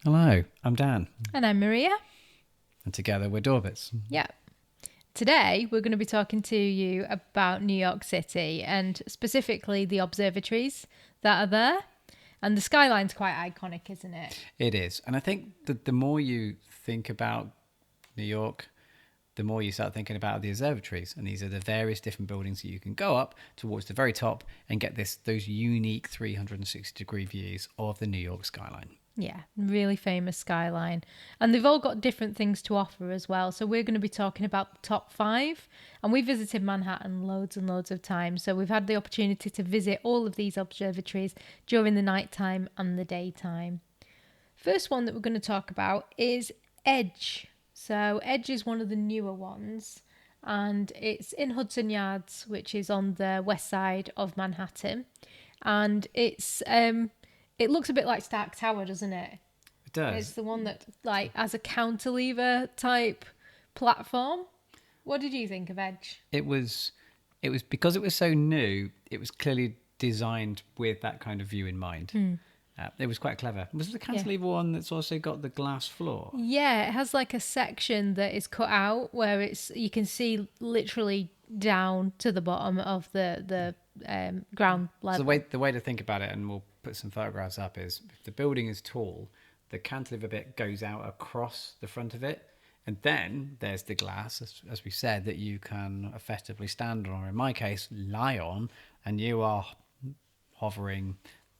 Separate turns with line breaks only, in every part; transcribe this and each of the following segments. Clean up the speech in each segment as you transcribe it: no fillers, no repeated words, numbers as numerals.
Hello, I'm Dan,
And I'm Maria.
and together we're Dorberts.
Yeah. Today we're going to be talking to you about New York City and specifically the observatories that are there. And the skyline's quite iconic, isn't it?
It is, and I think that the more you think about New York, the more you start thinking about the observatories, and these are the various different buildings that you can go up towards the very top and get those unique 360-degree views of the New York skyline.
Yeah, really famous skyline. And they've all got different things to offer as well. So we're going to be talking about the top 5. And we visited Manhattan loads and loads of times. So we've had the opportunity to visit all of these observatories during the nighttime and the daytime. First one that we're going to talk about is Edge. So Edge is one of the newer ones. And it's in Hudson Yards, which is on the west side of Manhattan. And it looks a bit like Stark Tower, doesn't it?
It does.
It's the one that has a cantilever type platform. What did you think of Edge?
It was because it was so new. It was clearly designed with that kind of view in mind. It was quite clever. Was it the cantilever one that's also got the glass floor?
Yeah, it has like a section that is cut out where you can see literally down to the bottom of the ground level.
So the way to think about it, and we'll put some photographs up, is if the building is tall, the cantilever bit goes out across the front of it, and then there's the glass, as we said, that you can effectively stand on, or in my case, lie on, and you are hovering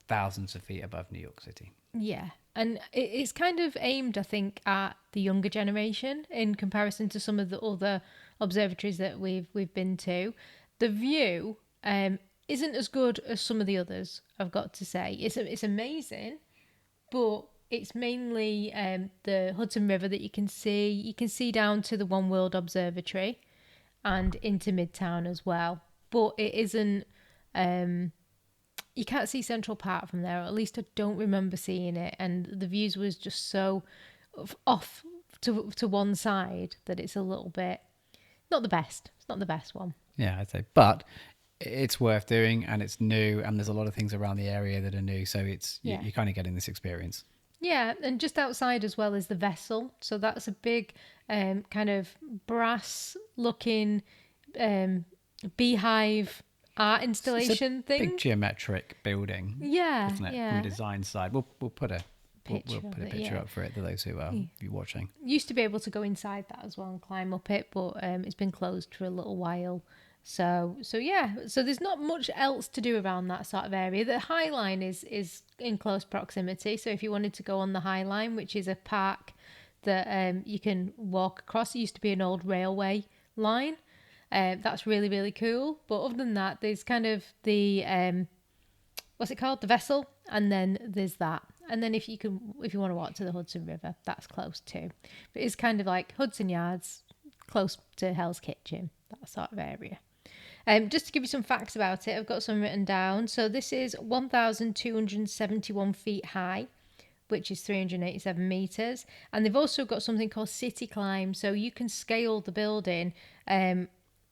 thousands of feet above New York City.
Yeah, and it's kind of aimed, I think, at the younger generation in comparison to some of the other observatories that we've been to. The view isn't as good as some of the others, I've got to say. It's amazing, but it's mainly the Hudson River that you can see. You can see down to the One World Observatory and into Midtown as well. But it isn't... you can't see Central Park from there, or at least I don't remember seeing it. And the views was just so off to one side that it's a little bit... not the best. It's not the best one.
Yeah, I'd say. But it's worth doing, and it's new, and there's a lot of things around the area that are new, so you're kind of getting this experience.
Yeah, and just outside as well is the vessel. So that's a big kind of brass-looking beehive art installation thing.
Big geometric building.
Yeah,
isn't it?
yeah.
From a design side, we'll put a
Picture
we'll put a
of it,
picture
yeah.
up for it to those who are watching.
Used to be able to go inside that as well and climb up it, but it's been closed for a little while. So there's not much else to do around that sort of area. The High Line is in close proximity. So if you wanted to go on the High Line, which is a park that you can walk across, it used to be an old railway line. That's really, really cool. But other than that, there's kind of the what's it called? The vessel, and then there's that. And then if you want to walk to the Hudson River, that's close too. But it's kind of like Hudson Yards, close to Hell's Kitchen, that sort of area. Just to give you some facts about it, I've got some written down. So this is 1,271 feet high, which is 387 metres. And they've also got something called City Climb. So you can scale the building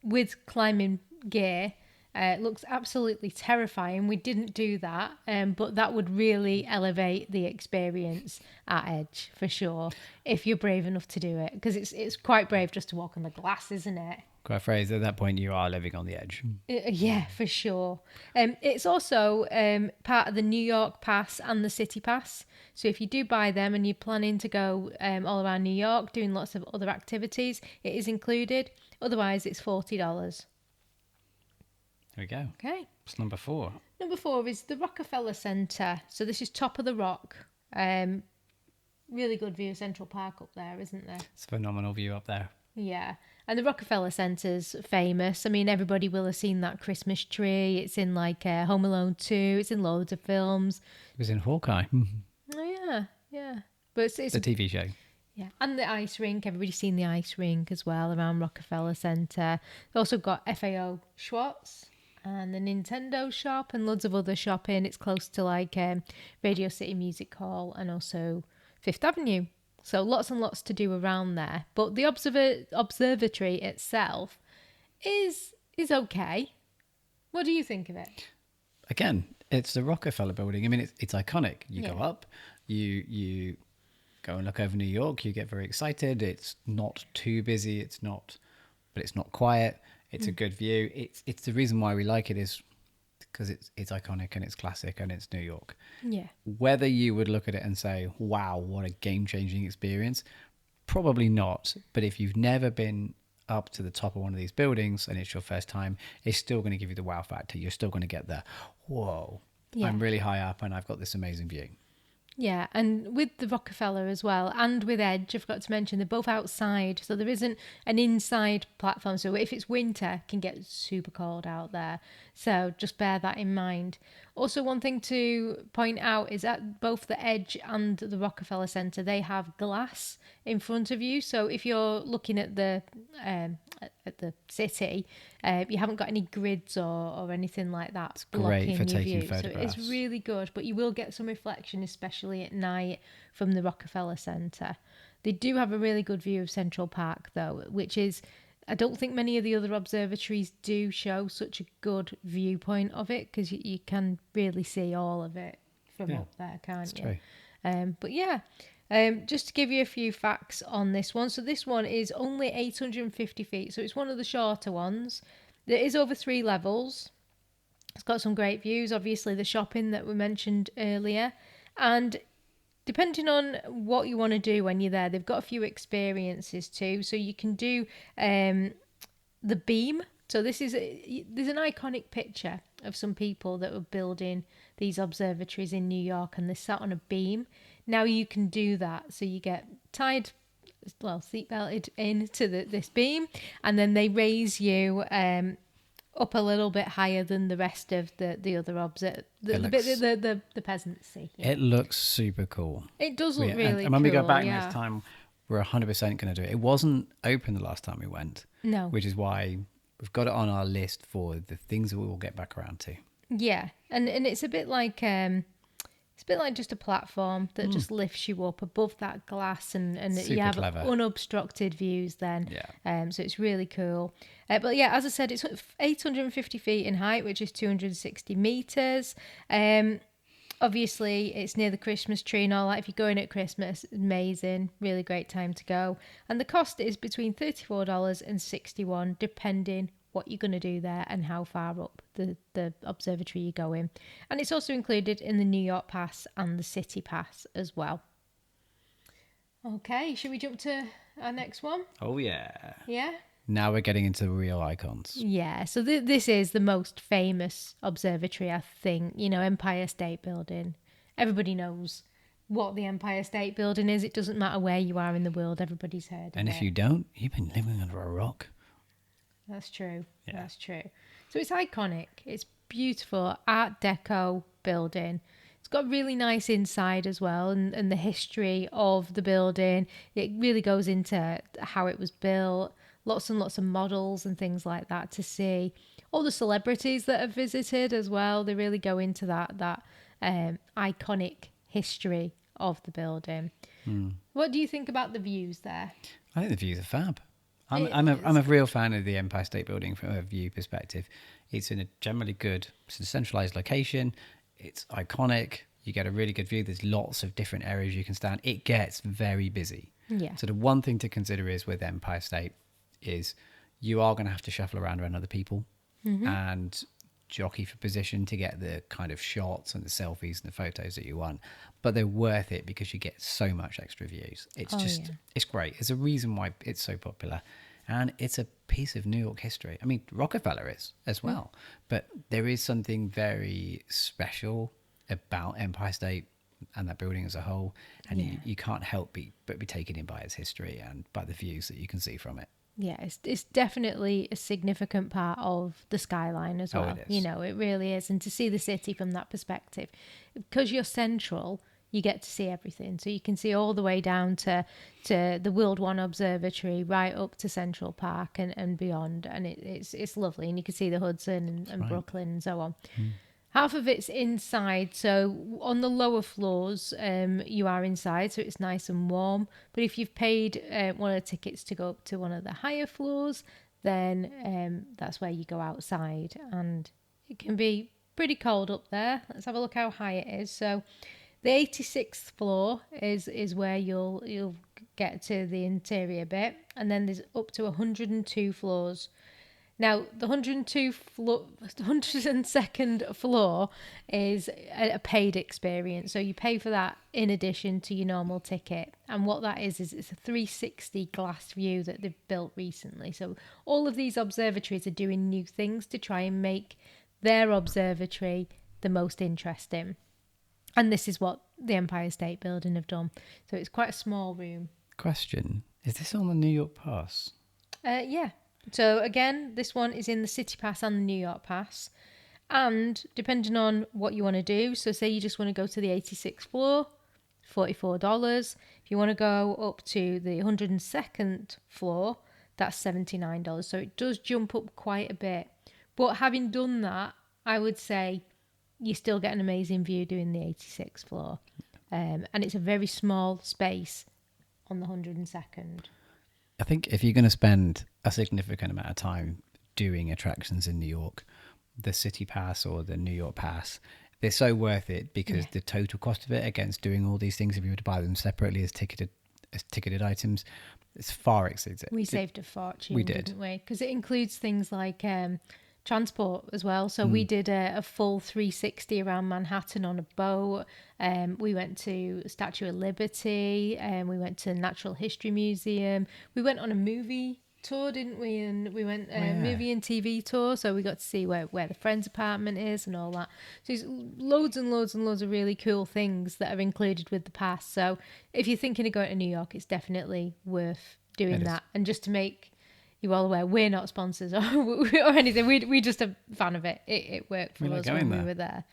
with climbing gear. It looks absolutely terrifying. We didn't do that, but that would really elevate the experience at Edge, for sure, if you're brave enough to do it. Because it's quite brave just to walk on the glass, isn't it?
Quite phrase, at that point you are living on the edge.
Yeah, for sure. It's also part of the New York Pass and the City Pass. So if you do buy them and you're planning to go all around New York, doing lots of other activities, it is included. Otherwise, it's $40.
There we go.
Okay.
What's number 4?
Number 4 is the Rockefeller Center. So this is top of the rock. Really good view of Central Park up there, isn't there?
It's a phenomenal view up there.
Yeah. And the Rockefeller Center's famous. I mean, everybody will have seen that Christmas tree. It's in like Home Alone 2. It's in loads of films.
It was in Hawkeye.
Oh, yeah. But it's
the TV show.
Yeah. And the ice rink. Everybody's seen the ice rink as well around Rockefeller Center. They've also got FAO Schwartz and the Nintendo shop and loads of other shopping. It's close to like Radio City Music Hall and also Fifth Avenue. So lots and lots to do around there. But the observatory itself is okay. What do you think of it?
Again, it's the Rockefeller building. I mean, it's iconic. You go up, you go and look over New York, you get very excited. It's not too busy. But it's not quiet. It's a good view. It's the reason why we like it is because it's iconic and it's classic and it's New York.
Yeah.
Whether you would look at it and say, wow, what a game-changing experience, probably not. But if you've never been up to the top of one of these buildings and it's your first time, it's still going to give you the wow factor. You're still going to get the, whoa,
Yeah.
I'm really high up and I've got this amazing view.
Yeah, and with the Rockefeller as well, and with Edge, I've got to mention they're both outside, so there isn't an inside platform. So if it's winter, it can get super cold out there. So just bear that in mind. Also, one thing to point out is that both the Edge and the Rockefeller Center, they have glass in front of you. So if you're looking at the city, you haven't got any grids or anything like that
It's great
blocking
for
your
taking
view.
photographs.
So it's really good, but you will get some reflection, especially at night from the Rockefeller Center. They do have a really good view of Central Park, though, which is, I don't think many of the other observatories do show such a good viewpoint of it, because you can really see all of it from
Yeah,
up there, can't
it's
you?
true.
But yeah, just to give you a few facts on this one. So this one is only 850 feet, so it's one of the shorter ones. There is over 3 levels. It's got some great views, obviously the shopping that we mentioned earlier. And depending on what you want to do when you're there, they've got a few experiences too. So you can do the beam. So there's an iconic picture of some people that were building these observatories in New York, and they sat on a beam. Now you can do that. So you get seatbelted into this beam, and then they raise you up a little bit higher than the rest of the other the peasants see. Yeah.
It looks super cool.
It does look really
and when
cool.
we go back
yeah.
next time, we're 100% going to do it. It wasn't open the last time we went,
No.
which is why we've got it on our list for the things that we will get back around to.
Yeah, and it's a bit like just a platform that just lifts you up above that glass, and
Super
you have
clever.
unobstructed views then.
Yeah.
So it's really cool. But yeah, as I said, it's 850 feet in height, which is 260 meters. Obviously, it's near the Christmas tree and all that. If you're going at Christmas, amazing, really great time to go. And the cost is between $34 and $61, depending what you're going to do there and how far up the observatory you're going. And it's also included in the New York Pass and the City Pass as well. Okay, should we jump to our next one?
Oh, yeah.
Yeah?
Now we're getting into the real icons.
Yeah, so this is the most famous observatory, I think. Empire State Building. Everybody knows what the Empire State Building is. It doesn't matter where you are in the world, everybody's heard of it.
And if you don't, you've been living under a rock.
That's true.
Yeah.
That's true. So it's iconic. It's beautiful Art Deco building. It's got really nice inside as well, and the history of the building. It really goes into how it was built. Lots and lots of models and things like that to see. All the celebrities that have visited as well. They really go into that iconic history of the building. What do you think about the views there?
I think the views are fab. I'm a real fan of the Empire State Building from a view perspective. It's in a generally good, it's a centralized location. It's iconic. You get a really good view. There's lots of different areas you can stand. It gets very busy.
Yeah.
So the one thing to consider is with Empire State is you are going to have to shuffle around other people and jockey for position to get the kind of shots and the selfies and the photos that you want. But they're worth it because you get so much extra views. It's it's great. There's a reason why it's so popular. And it's a piece of New York history. I mean, Rockefeller is as well. But there is something very special about Empire State and that building as a whole. And you can't help but be taken in by its history and by the views that you can see from it.
Yeah, it's definitely a significant part of the skyline as well.
It is.
It really is. And to see the city from that perspective, because you're central, you get to see everything. So you can see all the way down to the World One Observatory, right up to Central Park and beyond. And it's lovely. And you can see the Hudson and Brooklyn and so on. Half of it's inside, so on the lower floors you are inside, so it's nice and warm. But if you've paid one of the tickets to go up to one of the higher floors, then that's where you go outside, and it can be pretty cold up there. Let's have a look how high it is. So The 86th floor is where you'll get to the interior bit, and then there's up to 102 floors. Now, the 102nd floor is a paid experience. So you pay for that in addition to your normal ticket. And what that is it's a 360 glass view that they've built recently. So all of these observatories are doing new things to try and make their observatory the most interesting. And this is what the Empire State Building have done. So it's quite a small room.
Question: is this on the New York Pass?
Yeah. So again, this one is in the City Pass and the New York Pass. And depending on what you want to do, so say you just want to go to the 86th floor, $44. If you want to go up to the 102nd floor, that's $79. So it does jump up quite a bit. But having done that, I would say you still get an amazing view doing the 86th floor. And it's a very small space on the 102nd.
I think if you're going to spend a significant amount of time doing attractions in New York, the City Pass or the New York Pass, they're so worth it because the total cost of it against doing all these things, if you were to buy them separately as ticketed items, it's far exceeds it.
We saved a fortune,
we did.
didn't we? Because it includes things like transport as well. So we did a full 360 around Manhattan on a boat. We went to Statue of Liberty. We went to the Natural History Museum. We went on a movie tour, didn't we? And we went movie and TV tour. So we got to see where the Friends apartment is and all that. So there's loads and loads and loads of really cool things that are included with the pass. So if you're thinking of going to New York, it's definitely worth doing that. And just to make you all aware, we're not sponsors or anything. We just a fan of it. It worked for us when we were there.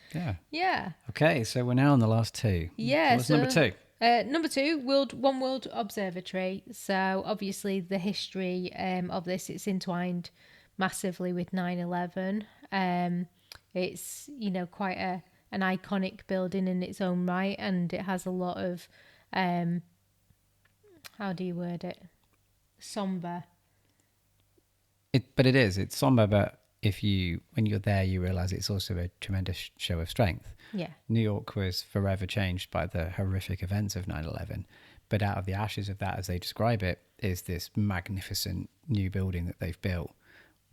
Yeah.
Okay, so we're now on the last two.
Yeah.
What's number two?
Number two, One World Observatory. So obviously the history of this, it's entwined massively with 9/11. It's quite an iconic building in its own right, and it has a lot of how do you word it? Somber.
But it's somber, but when you're there, you realise it's also a tremendous show of strength.
Yeah.
New York was forever changed by the horrific events of 9/11, but out of the ashes of that, as they describe it, is this magnificent new building that they've built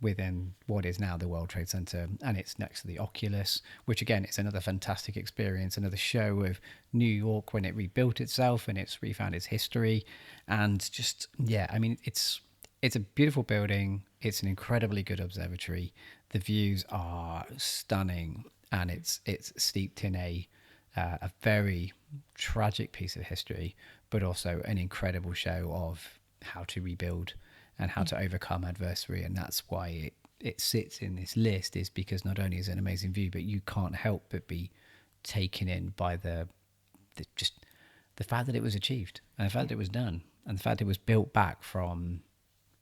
within what is now the World Trade Center, and it's next to the Oculus, which again is another fantastic experience, another show of New York when it rebuilt itself and it's refound its history. And just it's a beautiful building. It's an incredibly good observatory. The views are stunning, and it's steeped in a very tragic piece of history, but also an incredible show of how to rebuild and how to overcome adversity. And that's why it sits in this list, is because not only is it an amazing view, but you can't help but be taken in by the fact that it was achieved, and the fact that it was done, and the fact that it was built back from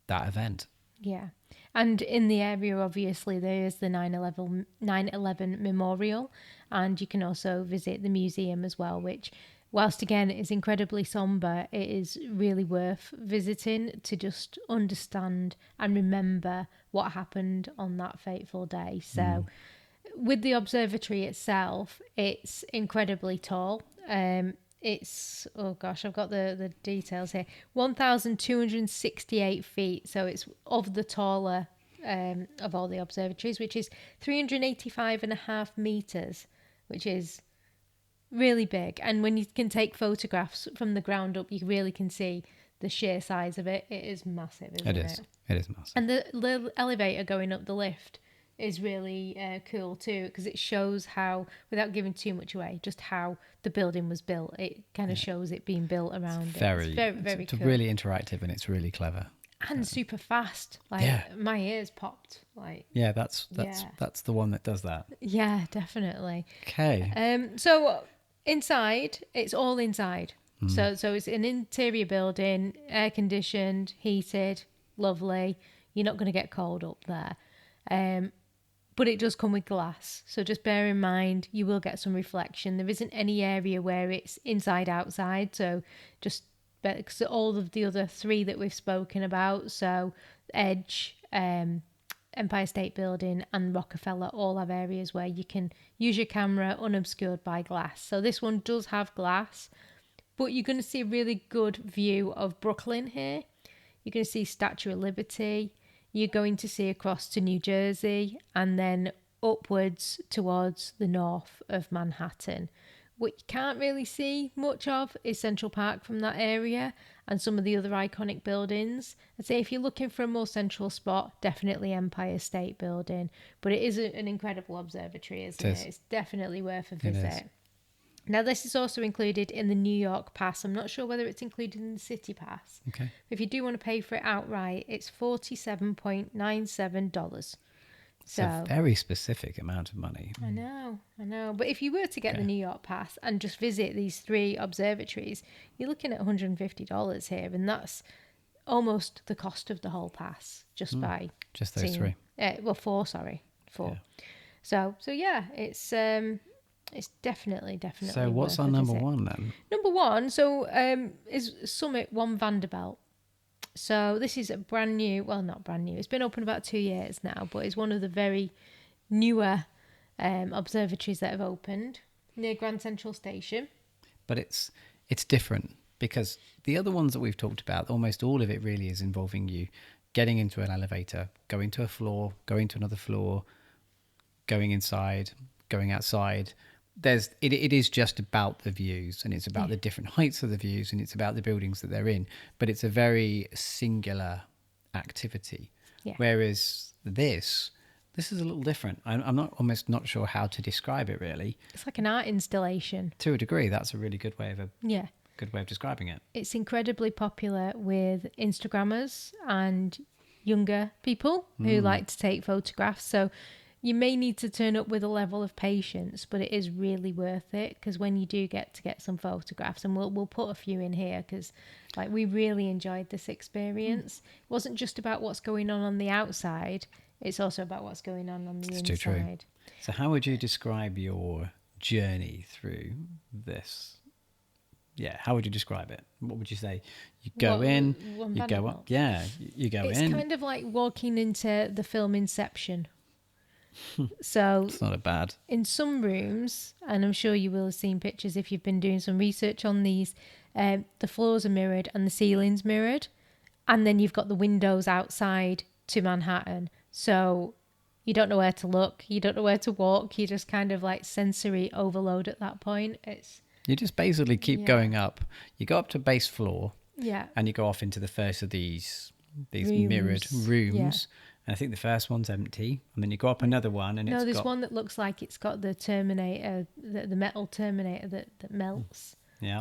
that event.
Yeah. And in the area, obviously, there is the 9/11 memorial, and you can also visit the museum as well, which, whilst again is incredibly somber, it is really worth visiting to just understand and remember what happened on that fateful day. So with the observatory itself, it's incredibly tall. It's, I've got the details here, 1,268 feet. So it's of the taller of all the observatories, which is 385.5 meters, which is really big. And when you can take photographs from the ground up, you really can see the sheer size of it. It is massive, isn't it?
It is massive.
And the elevator going up the lift is really cool too, because it shows how, without giving too much away, just how the building was built. It kind of shows it being built around it. It's very
it's
cool.
really interactive, and it's really clever
and super fast. My ears popped.
That's the one that does that.
Yeah, definitely.
Okay.
So inside, it's all inside. So it's an interior building, air conditioned, heated, lovely. You're not going to get cold up there. But it does come with glass, so just bear in mind you will get some reflection. There isn't any area where it's inside outside, so just all of the other three that we've spoken about, so Edge, Empire State Building and Rockefeller all have areas where you can use your camera unobscured by glass. So this one does have glass, but you're going to see a really good view of Brooklyn here. You're going to see Statue of Liberty. You're going to see across to New Jersey and then upwards towards the north of Manhattan. What you can't really see much of is Central Park from that area and some of the other iconic buildings. I'd say if you're looking for a more central spot, definitely Empire State Building. But it is an incredible observatory, isn't it? It's definitely worth a visit. Now, this is also included in the New York Pass. I'm not sure whether it's included in the City Pass.
Okay.
If you do want to pay for it outright, it's $47.97.
It's a very specific amount of money.
I know. But if you were to get the New York Pass and just visit these 3 observatories, you're looking at $150 here, and that's almost the cost of the whole pass just by
just those 3.
4. 4. Yeah. So yeah, it's definitely.
So what's our number 1 then?
Number 1, is Summit One Vanderbilt. So this is a brand new, well, not brand new, it's been open about 2 years now, but it's one of the very newer observatories that have opened near Grand Central Station.
But it's different because the other ones that we've talked about, almost all of it really is involving you getting into an elevator, going to a floor, going to another floor, going inside, going outside. It is just about the views, and it's about the different heights of the views, and it's about the buildings that they're in, but it's a very singular activity. Whereas this is a little different. I'm almost not sure how to describe it really.
It's like an art installation.
To a degree, that's a really good way of describing it.
It's incredibly popular with Instagrammers and younger people who like to take photographs. So you may need to turn up with a level of patience, but it is really worth it because when you do get some photographs, and we'll put a few in here because we really enjoyed this experience. It wasn't just about what's going on the outside, it's also about what's going on the inside. Too true.
So how would you describe your journey through this? Yeah, how would you describe it? What would you say? You go in, you go up. Yeah, you go in.
It's kind of like walking into the film Inception. So
it's not a bad.
In some rooms, and I'm sure you will have seen pictures if you've been doing some research on these, the floors are mirrored and the ceilings mirrored, and then you've got the windows outside to Manhattan. So you don't know where to look, you don't know where to walk, you just kind of like sensory overload at that point.
You just basically keep going up. You go up to base floor, and you go off into the first of these mirrored rooms. Yeah. And I think the first one's empty, and then you go up another one, and
there's one that looks like it's got the Terminator, the metal Terminator that melts,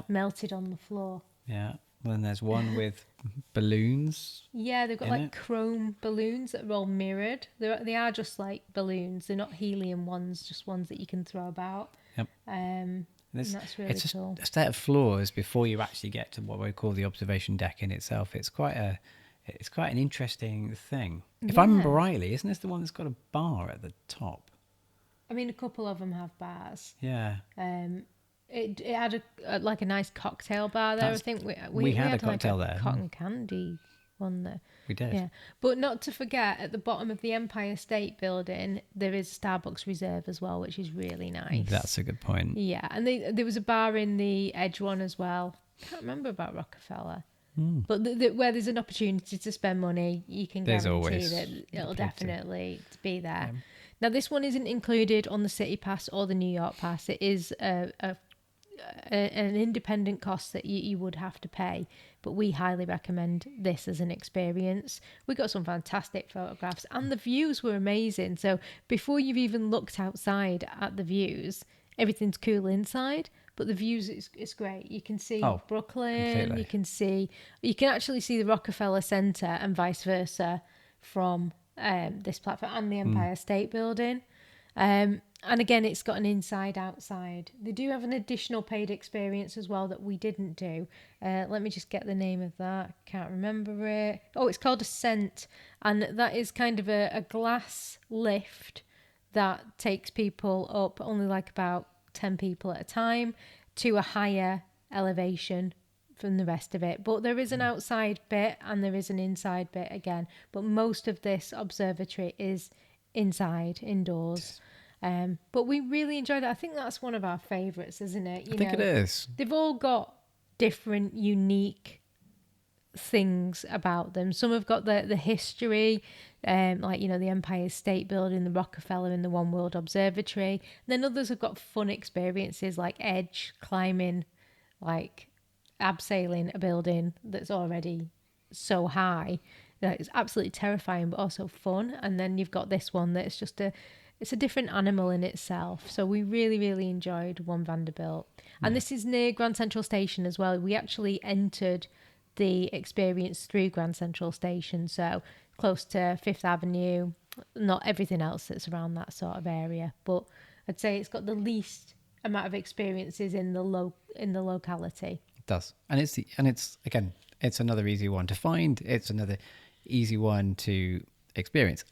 melted on the floor.
Yeah. Well, then there's one with balloons.
Yeah, they've got chrome balloons that are all mirrored. They are just like balloons. They're not helium ones, just ones that you can throw about.
Yep.
And that's really cool.
It's a set of floors before you actually get to what we call the observation deck in itself. It's quite an interesting thing. If I remember rightly, isn't this the one that's got a bar at the top?
I mean, a couple of them have bars.
Yeah.
It had a nice cocktail bar there. I think we
had a cocktail there.
Cotton candy one there.
We did.
Yeah. But not to forget, at the bottom of the Empire State Building, there is Starbucks Reserve as well, which is really nice.
That's a good point.
Yeah. And there was a bar in the Edge one as well. Can't remember about Rockefeller. But where there's an opportunity to spend money, you can guarantee that it'll definitely be there. Yeah. Now, this one isn't included on the City Pass or the New York Pass. It is an independent cost that you would have to pay. But we highly recommend this as an experience. We got some fantastic photographs and the views were amazing. So before you've even looked outside at the views, everything's cool inside. But the views is great. You can see Brooklyn. Completely. You can actually see the Rockefeller Center and vice versa from this platform and the Empire State Building. And again, it's got an inside-outside. They do have an additional paid experience as well that we didn't do. Let me just get the name of that. Can't remember it. Oh, it's called Ascent. And that is kind of a glass lift that takes people up only like about 10 people at a time to a higher elevation from the rest of it. But there is an outside bit and there is an inside bit again. But most of this observatory is inside, indoors. But we really enjoyed it. I think that's one of our favourites, isn't it?
I think it is.
They've all got different, unique things about them. Some have got the history, like the Empire State Building, the Rockefeller, and the One World Observatory. And then others have got fun experiences like edge climbing, like abseiling a building that's already so high that it's absolutely terrifying but also fun. And then you've got this one that's just it's a different animal in itself. So we really, really enjoyed One Vanderbilt. And this is near Grand Central Station as well. We actually entered the experience through Grand Central Station, so close to Fifth Avenue, not everything else that's around that sort of area. But I'd say it's got the least amount of experiences in the locality.
It does. And it's again, it's another easy one to find. It's another easy one to experience.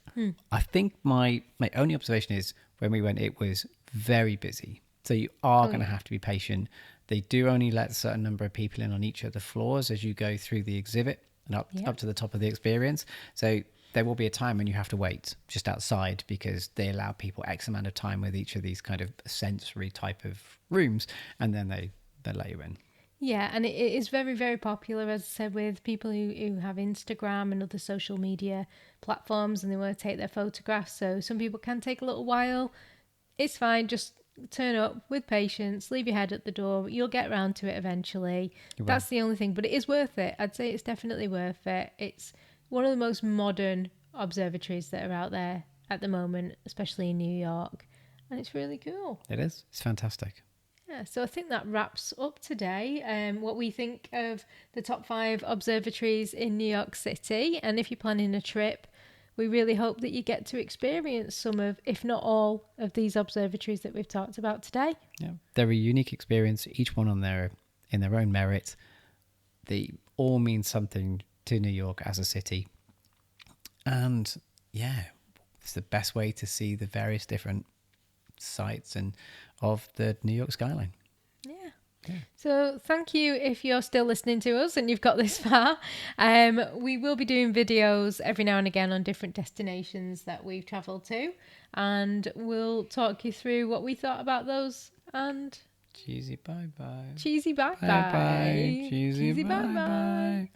I think my only observation is when we went, it was very busy. So you are going to have to be patient. They do only let a certain number of people in on each of the floors as you go through the exhibit and up to the top of the experience. So there will be a time when you have to wait just outside because they allow people X amount of time with each of these kind of sensory type of rooms, and then they let you in.
Yeah, and it is very, very popular, as I said, with people who have Instagram and other social media platforms and they want to take their photographs. So some people can take a little while. It's fine, just turn up with patience, leave your head at the door. You'll get around to it eventually. That's the only thing, but it is worth it. I'd say it's definitely worth it. It's one of the most modern observatories that are out there at the moment, especially in New York, and it's really cool.
It is. It's fantastic.
Yeah, so I think that wraps up today what we think of the top 5 observatories in New York City. And if you're planning a trip, we really hope that you get to experience some of, if not all, of these observatories that we've talked about today.
Yeah, they're a unique experience, each one in their own merit. They all mean something to New York as a city. And yeah, it's the best way to see the various different sites and of the New York skyline.
Yeah. So thank you if you're still listening to us and you've got this far. We will be doing videos every now and again on different destinations that we've travelled to, and we'll talk you through what we thought about those. And
Cheesy bye bye.
Cheesy bye bye.
Bye bye. Cheesy bye bye.